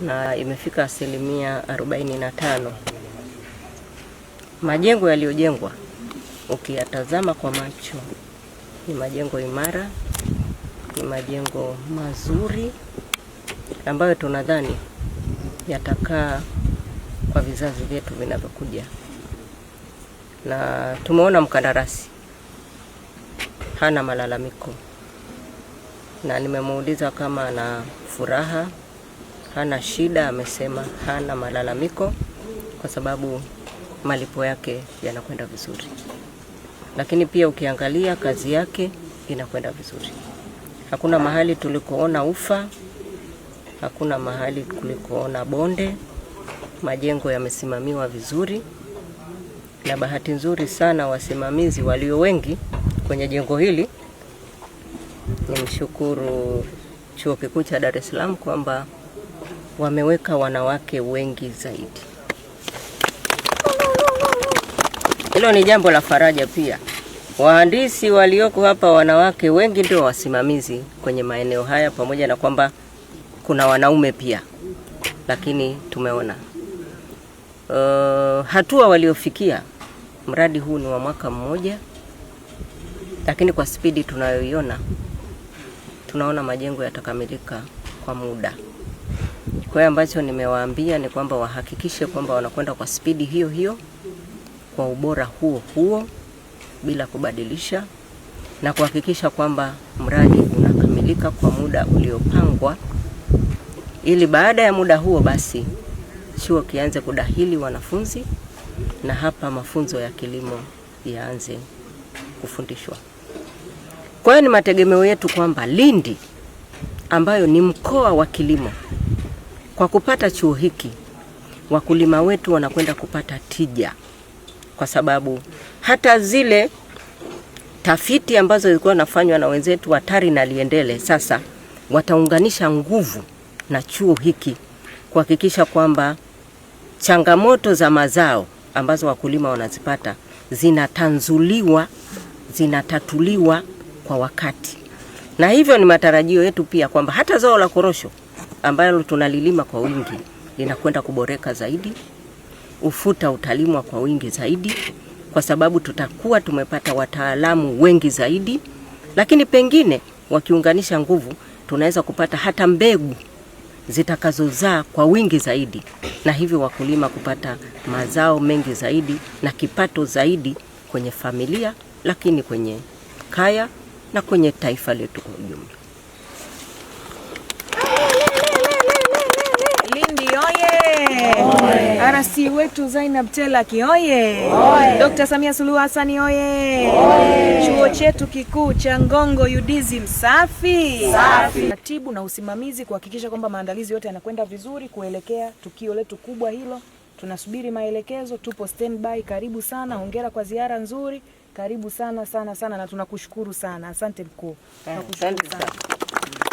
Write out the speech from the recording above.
na imefika 45%. Majengo yaliyojengwa ukiyatazama kwa macho ni majengo imara, ni majengo mazuri ambayo tunadhani yatakaa kwa vizazi vyetu vinavyokuja. Na tumeona mkandarasi hana malalamiko, na nimemuuliza kama ana furaha, hana shida. Amesema hana malalamiko kwa sababu malipo yake yanakwenda vizuri. Lakini pia ukiangalia kazi yake inakwenda vizuri. Hakuna mahali tulikoona ufa, hakuna mahali kulikoona bonde. Majengo yamesimamiwa vizuri, na bahati nzuri sana wasimamizi walio wengi kwenye jengo hili. Nimshukuru Chuo Kikuu cha Dar es Salaam kwamba wameweka wanawake wengi zaidi. Hilo ni jambo la faraja pia. Wahandisi walioko hapa wanawake wengi ndio wasimamizi kwenye maeneo haya, pamoja na kwamba kuna wanaume pia. Lakini tumeona hatua waliofikia. Mradi huu ni wa mwaka mmoja, lakini kwa spidi tunayoiona tunaona majengo yatakamilika kwa muda. Kwa hiyo ambacho nimewaambia ni kwamba wahakikishe kwamba wanakwenda kwa spidi hiyo hiyo, kwa ubora huo huo, bila kubadilisha, na kuhakikisha kwamba mradi unakamilika kwa muda uliopangwa, ili baada ya muda huo basi chuo kianze kudahili wanafunzi na hapa mafunzo ya kilimo yaanze kufundishwa. Kwa hiyo ni mategemeo yetu kwamba Lindi, ambayo ni mkoa wa kilimo, kwa kupata chuo hiki wakulima wetu wanakwenda kupata tija, kwa sababu hata zile tafiti ambazo zilikuwa nafanywa na wenzetu wa TARI na Liendele sasa wataunganisha nguvu na chuo hiki kuhakikisha kwamba changamoto za mazao ambazo wakulima wanazipata zinatanzuliwa, zinatatuliwa kwa wakati. Na hivyo ni matarajio yetu pia kwamba hata zao la korosho ambalo tunalilima kwa wingi linakwenda kuboreka zaidi, ufuta utalimwa kwa wingi zaidi, kwa sababu tutakuwa tumepata wataalamu wengi zaidi. Lakini pengine wakiunganisha nguvu tunaweza kupata hata mbegu zitakazozaa kwa wingi zaidi, na hivyo wakulima kupata mazao mengi zaidi na kipato zaidi kwenye familia, lakini kwenye kaya na kwenye taifa letu kwa ujumla. Lindi oye! RC wetu Zainab Telaki oye! Dr. Samia Suluhu Hassan oye! Chuo chetu kikuu cha Ngongo UDSM safi! Ratibu na usimamizi kuhakikisha kwamba maandalizi yote yanakwenda vizuri kuelekea tukio letu kubwa hilo. Tunasubiri maelekezo, tupo standby. Karibu sana, hongera kwa ziara nzuri. Karibu sana sana sana, na tunakushukuru sana. Asante mkuu. Asante sana.